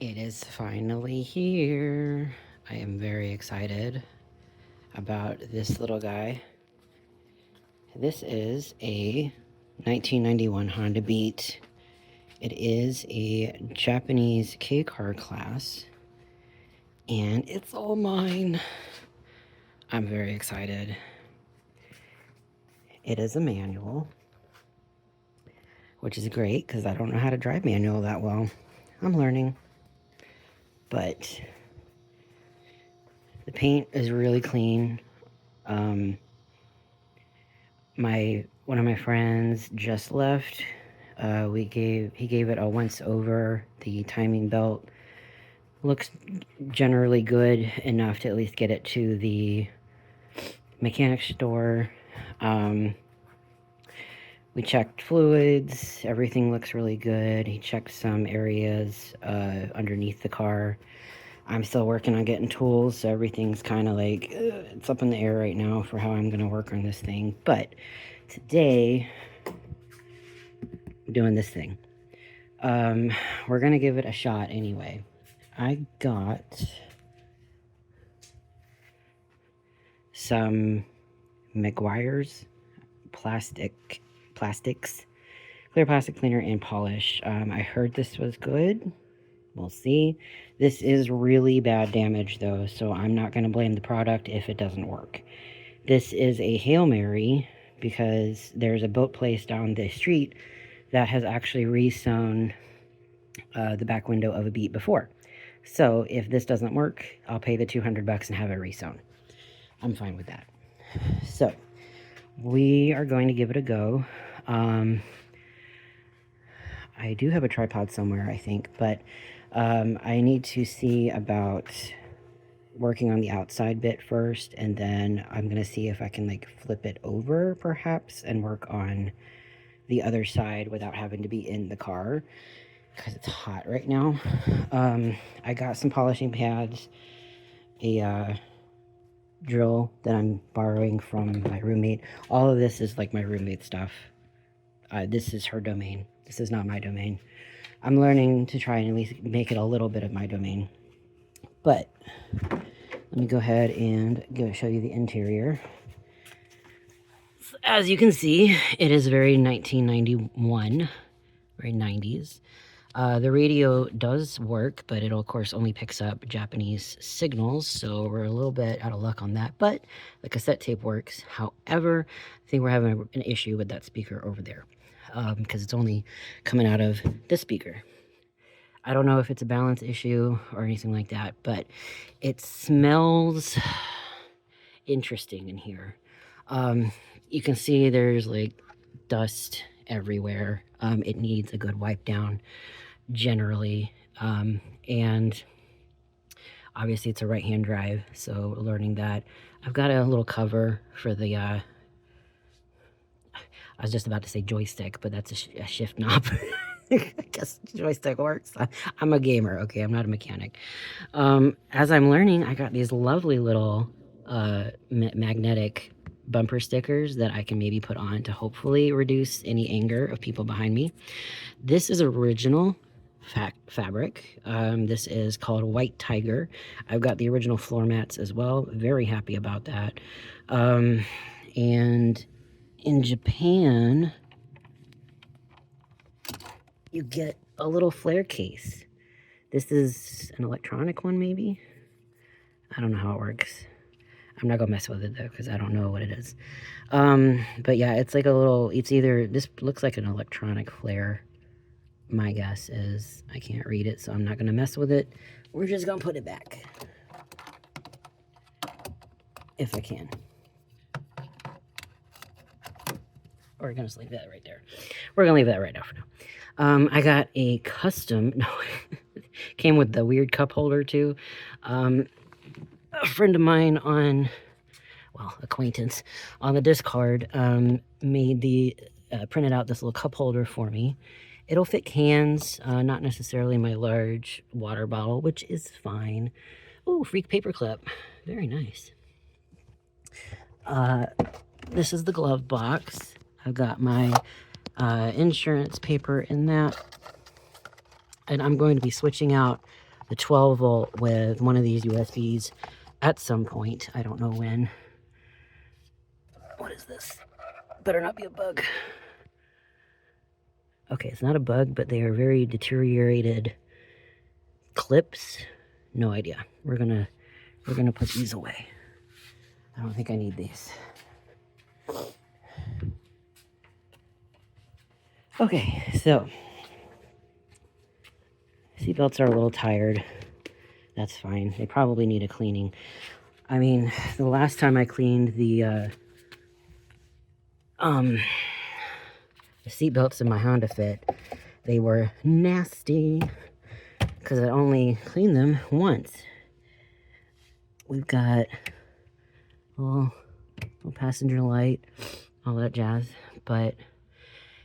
It is finally here. I am very excited about this little guy. This is a 1991 Honda Beat. It is a Japanese K-car class, and it's all mine. I'm very excited. It is a manual, which is great because I don't know how to drive manual that well. I'm learning, but the paint is really clean. One of my friends just left. He gave it a once over. The timing belt looks generally good enough to at least get it to the mechanic store. We checked fluids. Everything looks really good. He checked some areas underneath the car. I'm still working on getting tools, so everything's kind of like it's up in the air right now for how I'm going to work on this thing. But today, I'm doing this thing. We're going to give it a shot anyway. I got some Meguiar's plastics, clear plastic cleaner and polish. I heard this was good. We'll see. This is really bad damage though, so I'm not going to blame the product if it doesn't work. This is a Hail Mary because there's a boat place down the street that has actually re-sewn the back window of a Beat before. So if this doesn't work, I'll pay the $200 and have it re-sewn. I'm fine with that. So we are going to give it a go. I do have a tripod somewhere, I think, but I need to see about working on the outside bit first, and then I'm going to see if I can like flip it over perhaps and work on the other side without having to be in the car because it's hot right now. I got some polishing pads, a drill that I'm borrowing from my roommate. All of this is like my roommate stuff. This is her domain. This is not my domain. I'm learning to try and at least make it a little bit of my domain. But let me go ahead and show you the interior. So as you can see, it is very 1991, very 90s. The radio does work, but it of course only picks up Japanese signals, so we're a little bit out of luck on that. But the cassette tape works. However, I think we're having an issue with that speaker over there because it's only coming out of this speaker. I don't know if it's a balance issue or anything like that, but it smells interesting in here. You can see there's like dust everywhere. It needs a good wipe down generally. And obviously it's a right-hand drive, so learning that. I've got a little cover for the, I was just about to say joystick, but that's a shift knob. I guess joystick works. I'm a gamer, okay? I'm not a mechanic. As I'm learning, I got these lovely little magnetic bumper stickers that I can maybe put on to hopefully reduce any anger of people behind me. This is original fabric. This is called White Tiger. I've got the original floor mats as well. Very happy about that. And in Japan, you get a little flare case. This is an electronic one, maybe? I don't know how it works. I'm not gonna mess with it though, because I don't know what it is. But yeah, it's like a little, it's either, this looks like an electronic flare. My guess is, I can't read it, so I'm not gonna mess with it. We're just gonna put it back. If I can. Or we're gonna just leave that right there. We're gonna leave that right now for now. I got a custom, no, came with the weird cup holder too. A friend of mine on, well, acquaintance on the Discord printed out this little cup holder for me. It'll fit cans, not necessarily my large water bottle, which is fine. Oh, freak paper clip. Very nice. This is the glove box. I've got my insurance paper in that. And I'm going to be switching out the 12 volt with one of these USBs at some point. I don't know when. What is this? Better not be a bug. Okay, it's not a bug, but they are very deteriorated clips. No idea. We're gonna put these away. I don't think I need these. Okay, so seatbelts are a little tired. That's fine. They probably need a cleaning. I mean, the last time I cleaned the seatbelts in my Honda Fit, they were nasty because I only cleaned them once. We've got a little passenger light, all that jazz. But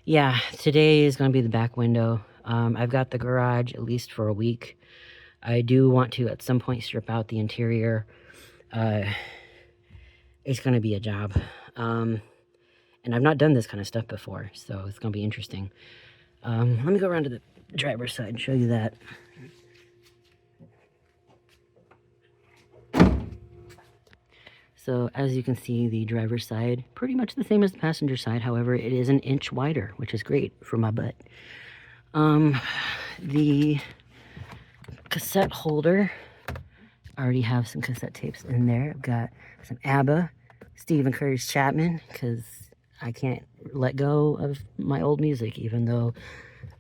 yeah, today is going to be the back window. I've got the garage at least for a week. I do want to at some point strip out the interior. It's going to be a job. And I've not done this kind of stuff before, so it's going to be interesting. Let me go around to the driver's side and show you that. So as you can see, the driver's side, pretty much the same as the passenger side. However, it is an inch wider, which is great for my butt. The cassette holder, I already have some cassette tapes in there. I've got some ABBA, Stephen Curry's Chapman, because I can't let go of my old music, even though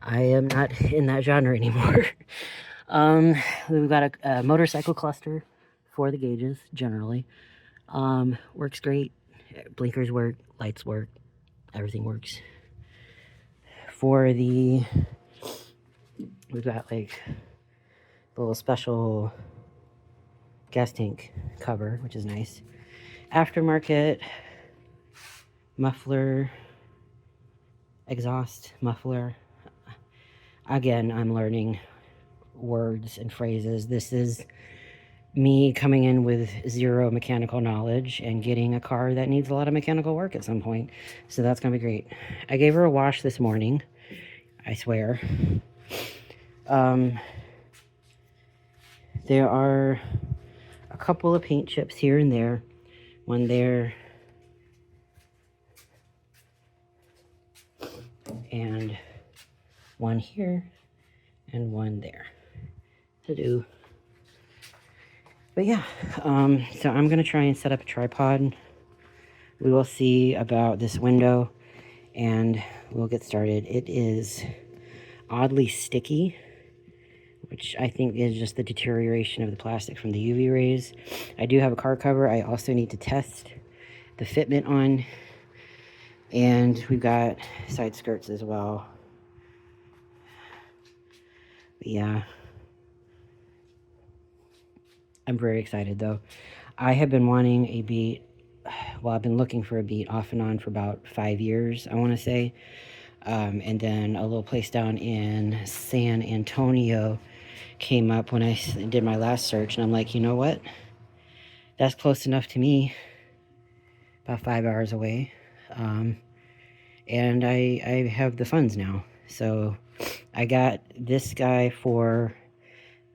I am not in that genre anymore. We've got a motorcycle cluster for the gauges, generally. Works great. Blinkers work, lights work, everything works. For the, we've got like a little special gas tank cover, which is nice. Aftermarket muffler, exhaust muffler. Again, I'm learning words and phrases. This is me coming in with zero mechanical knowledge and getting a car that needs a lot of mechanical work at some point. So that's going to be great. I gave her a wash this morning, I swear. There are a couple of paint chips here and there. One there. And one here. And one there. To do. But yeah, so I'm going to try and set up a tripod. We will see about this window and we'll get started. It is oddly sticky, which I think is just the deterioration of the plastic from the UV rays. I do have a car cover. I also need to test the fitment on. And we've got side skirts as well. But yeah. I'm very excited though. I have been wanting a Beat, well, I've been looking for a Beat off and on for about 5 years, I want to say. And then a little place down in San Antonio came up when I did my last search, and I'm like, you know what? That's close enough to me, about 5 hours away. And I have the funds now. So I got this guy for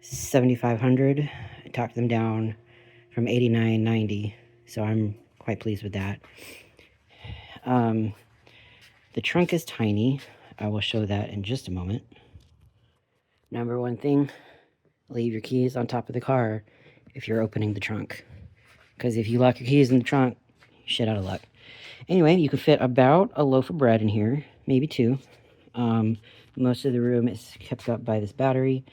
$7,500. I talked them down from $89.90, so I'm quite pleased with that. The trunk is tiny. I will show that in just a moment. Number one thing, leave your keys on top of the car if you're opening the trunk. Because if you lock your keys in the trunk, shit out of luck. Anyway, you can fit about a loaf of bread in here, maybe two. Most of the room is kept up by this battery.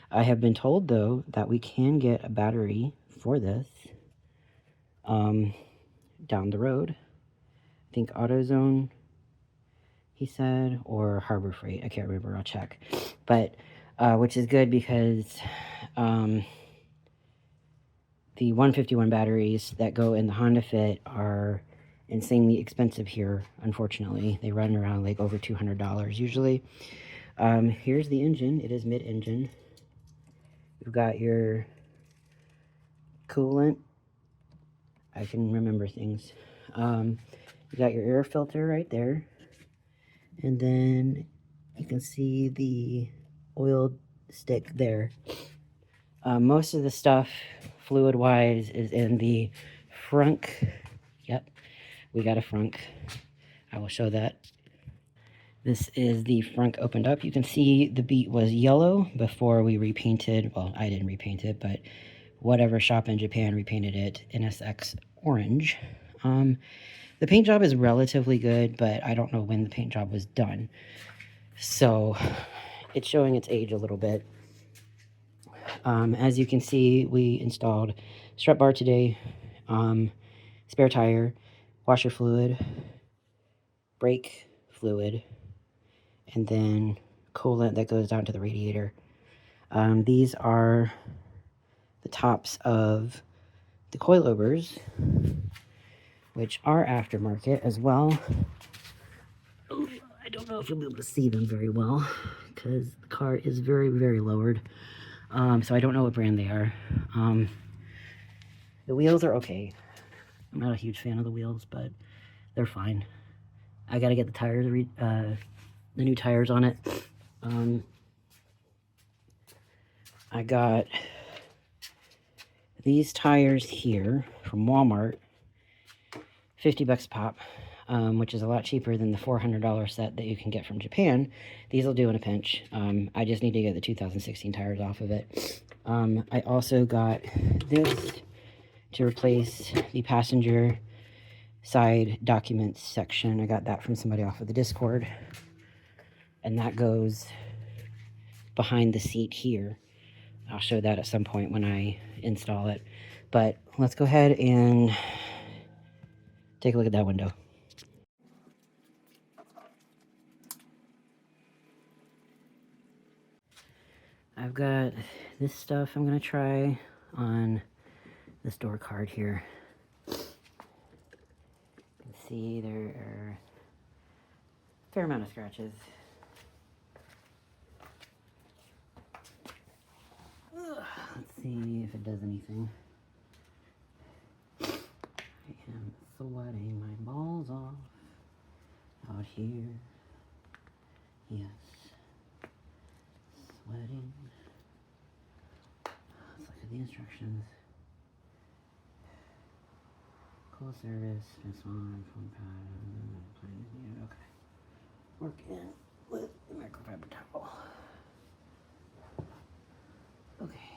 I have been told, though, that we can get a battery for this down the road. I think AutoZone, he said, or Harbor Freight. I can't remember. I'll check. But, which is good because the 151 batteries that go in the Honda Fit are insanely expensive here, unfortunately. They run around like over $200 usually. Here's the engine. It is mid-engine. You've got your coolant. I can remember things. You got your air filter right there. And then you can see the oil stick there. Most of the stuff, fluid-wise, is in the frunk. Yep, we got a frunk. I will show that. This is the frunk opened up. You can see the beat was yellow before we repainted. Well, I didn't repaint it, but whatever shop in Japan repainted it NSX orange. The paint job is relatively good, but I don't know when the paint job was done. So it's showing its age a little bit. As you can see, we installed strut bar today, spare tire, washer fluid, brake fluid, and then coolant that goes down to the radiator. These are the tops of the coilovers, which are aftermarket as well. Oh, I don't know if you'll be able to see them very well because the car is very, very lowered. So I don't know what brand they are. The wheels are okay. I'm not a huge fan of the wheels, but they're fine. I gotta get the tires, the new tires on it. I got these tires here from Walmart, 50 bucks a pop, which is a lot cheaper than the $400 set that you can get from Japan. These will do in a pinch. I just need to get the 2016 tires off of it. I also got this to replace the passenger side documents section. I got that from somebody off of the Discord. And that goes behind the seat here. I'll show that at some point when I install it. But let's go ahead and take a look at that window. I've got this stuff I'm going to try on this door card here. You can see there are a fair amount of scratches. Let's see if it does anything. I am sweating my balls off out here. Yes. Sweating. Let's look at the instructions. Cool service, this one, phone pad, okay. Work in with the microfiber towel. Okay.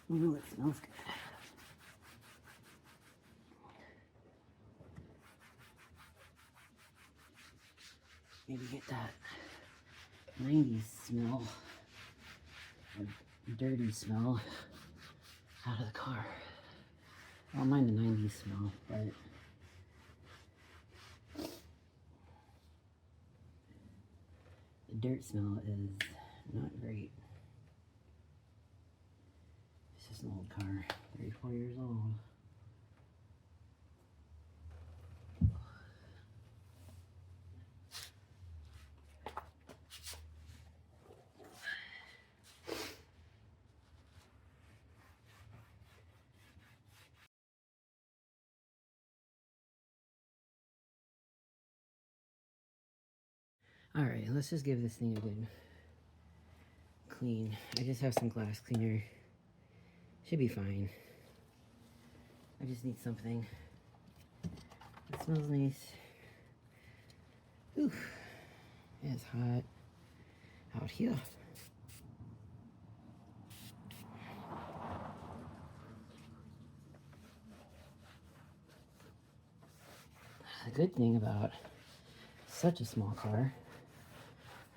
Ooh, it smells good. Maybe get that 90s smell, or dirty smell, out of the car. I don't mind the 90s smell, but the dirt smell is not great. It's just an old car, 34 years old. Alright, let's just give this thing a good clean. I just have some glass cleaner. Should be fine. I just need something. It smells nice. Oof. It's hot out here. The good thing about such a small car,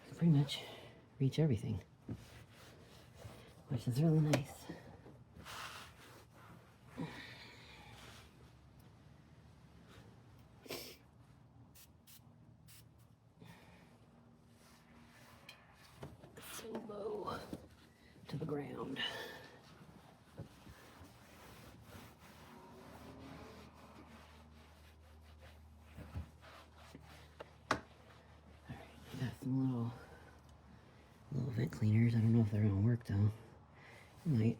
you can pretty much reach everything, which is really nice. So low to the ground. Alright, got some little vent cleaners. I don't know if they're gonna work though. They might.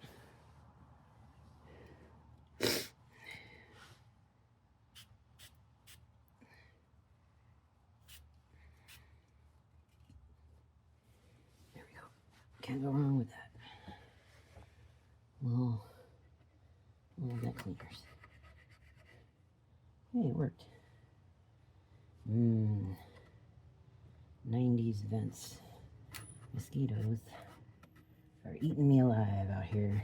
can't go wrong with that. Little neck cleaners. Hey, it worked. 90s vents. Mosquitoes are eating me alive out here.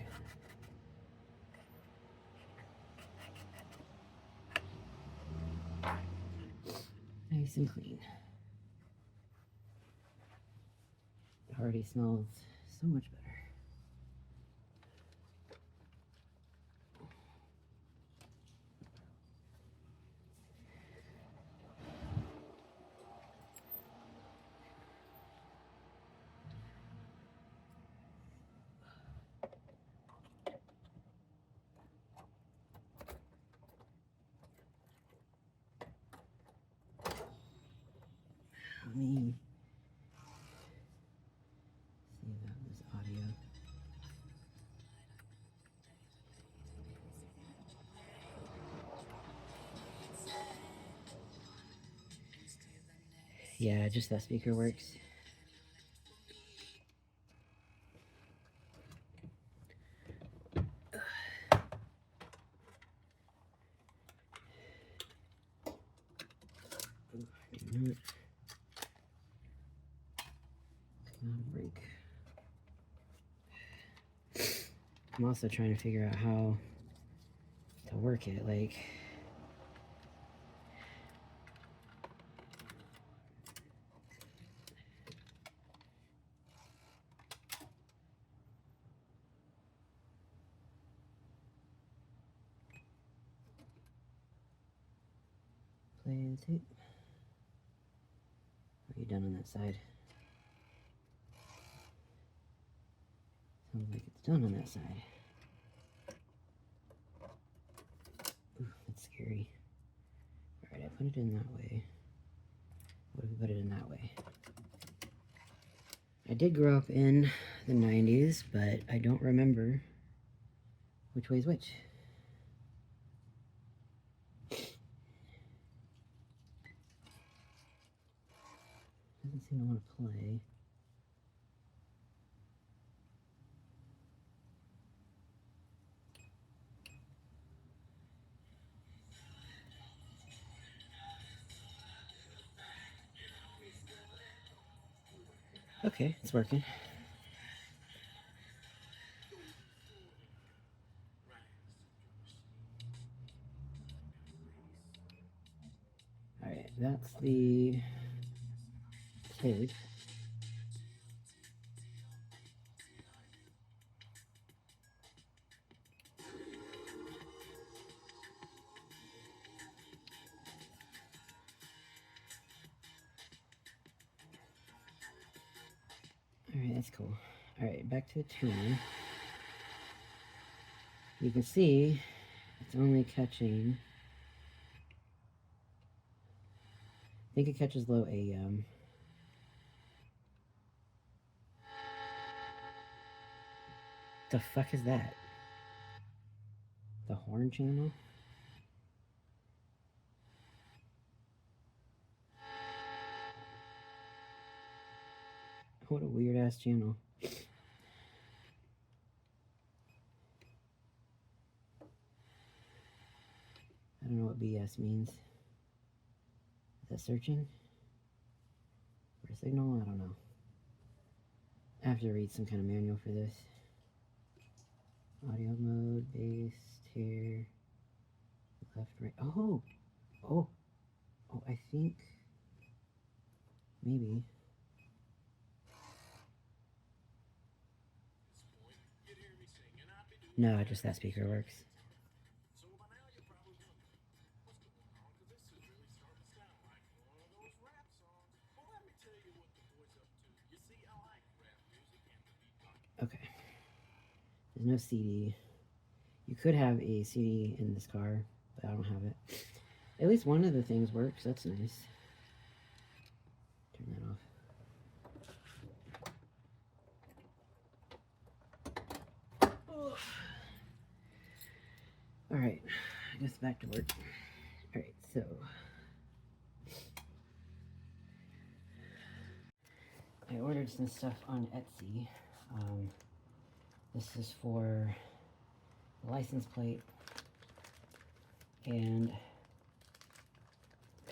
Nice and clean. It already smells so much better. Let me see about this audio. Yeah, just that speaker works. Break. I'm also trying to figure out how to work it, like play the tape. Are you done on that side? Sounds like it's done on that side. Ooh, that's scary. Alright, I put it in that way. What if we put it in that way? I did grow up in the 90s, but I don't remember which way is which. Doesn't seem to want to play. Okay, it's working. Alright, that's the tape. Alright, that's cool. Alright, back to the tuner. You can see it's only catching, I think it catches low AM. The fuck is that? The horn channel? What a weird ass channel. I don't know what BS means. Is that searching? For a signal? I don't know. I have to read some kind of manual for this. Audio mode, bass, tier, left, right. Oh! Oh! Oh, I think... maybe. No, just that speaker works. Okay. There's no CD. You could have a CD in this car, but I don't have it. At least one of the things works. That's nice. Turn that off. Alright, I guess back to work. Alright, so I ordered some stuff on Etsy. This is for the license plate, and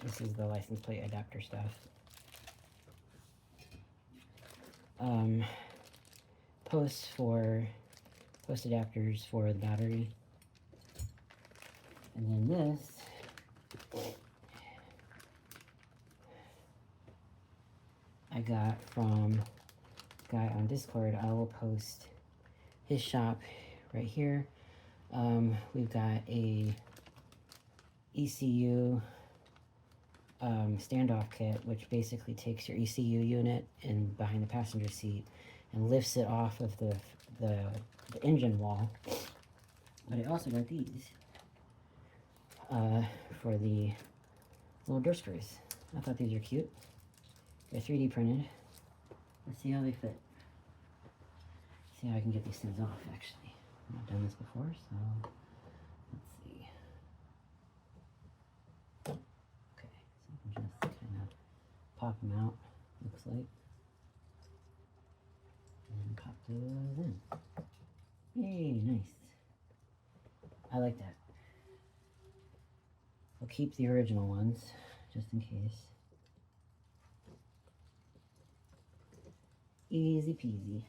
this is the license plate adapter stuff. Post adapters for the battery, and then this I got from a guy on Discord. I will post his shop right here. We've got a ECU standoff kit, which basically takes your ECU unit and behind the passenger seat and lifts it off of the engine wall. But I also got these for the little door screws. I thought these were cute. They're 3D printed. Let's see how they fit. See how I can get these things off, actually. I've not done this before, so let's see. Okay, so I can just kind of pop them out, looks like. And pop those in. Yay, nice. I like that. I'll keep the original ones, just in case. Easy peasy.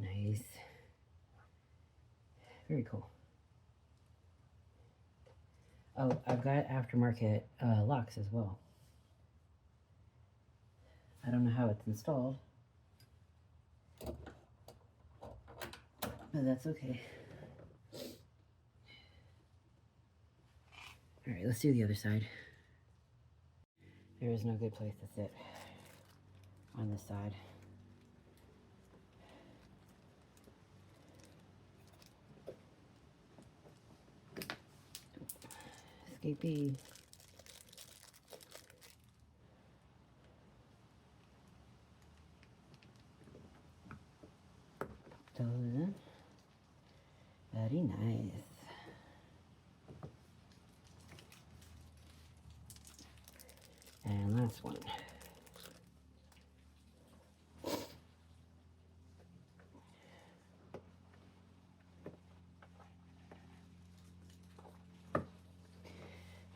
Nice. Very cool. Oh, I've got aftermarket locks as well. I don't know how it's installed, but that's okay. Alright, let's do the other side. There is no good place to sit on this side. Escapee. Those in. Very nice. And last one.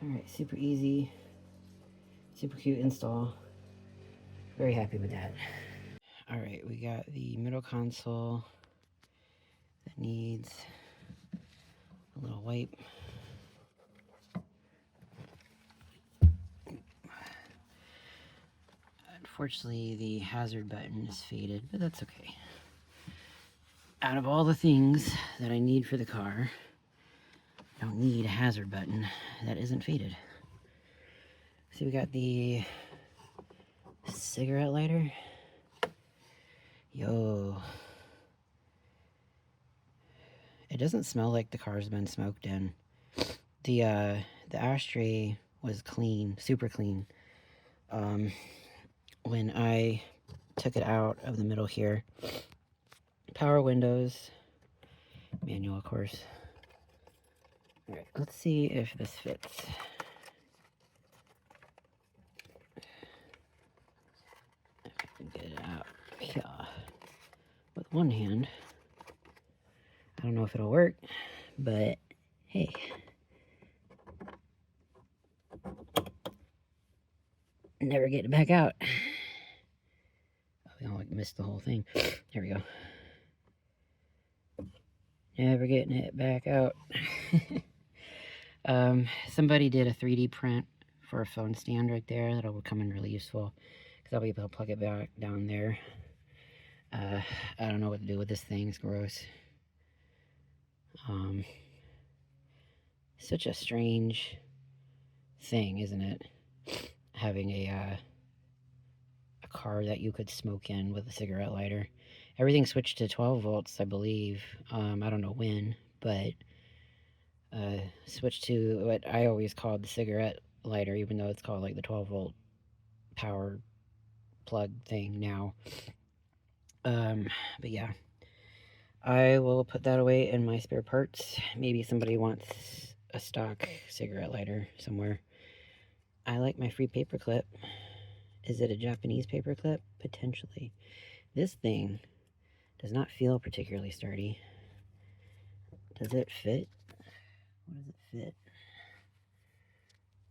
Alright, super easy, super cute install. Very happy with that. Alright, we got the middle console that needs a little wipe. Unfortunately, the hazard button is faded, but that's okay. Out of all the things that I need for the car, I don't need a hazard button that isn't faded. So we got the cigarette lighter. Yo. It doesn't smell like the car's been smoked in. The ashtray was clean, super clean. When I took it out of the middle here, power windows, manual of course. Alright, let's see if this fits. If I can get it out here with one hand. I don't know if it'll work, but hey. Never get it back out. Oh, I missed the whole thing. There we go. Never getting it back out. Somebody did a 3D print for a phone stand right there. That'll come in really useful because I'll be able to plug it back down there. I don't know what to do with this thing. It's gross. Such a strange thing, isn't it? Having a car that you could smoke in with a cigarette lighter. Everything switched to 12 volts, I believe. I don't know when, but switched to what I always called the cigarette lighter, even though it's called like the 12 volt power plug thing now. But yeah, I will put that away in my spare parts. Maybe somebody wants a stock cigarette lighter somewhere. I like my free paperclip. Is it a Japanese paperclip? Potentially. This thing does not feel particularly sturdy. Does it fit? What does it fit?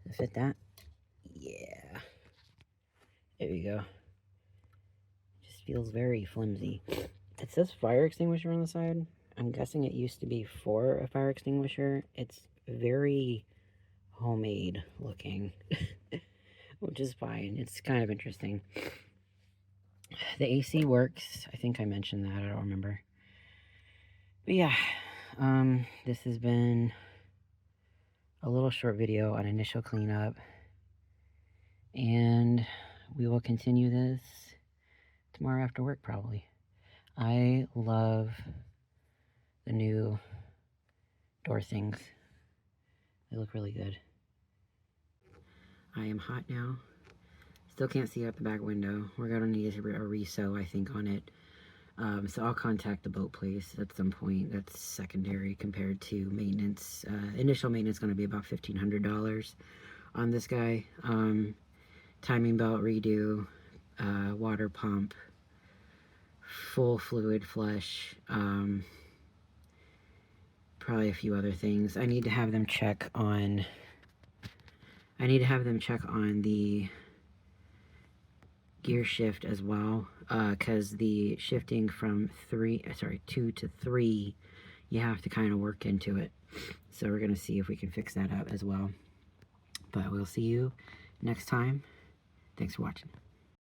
Does it fit that? Yeah. There you go. Just feels very flimsy. It says fire extinguisher on the side. I'm guessing it used to be for a fire extinguisher. It's very homemade looking, which is fine. It's kind of interesting. The AC works. I think I mentioned that. I don't remember. But yeah, this has been a little short video on initial cleanup. And we will continue this tomorrow after work, probably. I love the new door things. They look really good. I am hot now. Still can't see out the back window. We're gonna need a resew, I think, on it. So I'll contact the boat place at some point. That's secondary compared to maintenance. Initial maintenance is gonna be about $1,500 on this guy. Timing belt redo, water pump, full fluid flush, probably a few other things. I need to have them check on the gear shift as well, because the shifting from 2 to 3, you have to kind of work into it. So we're going to see if we can fix that up as well. But we'll see you next time. Thanks for watching.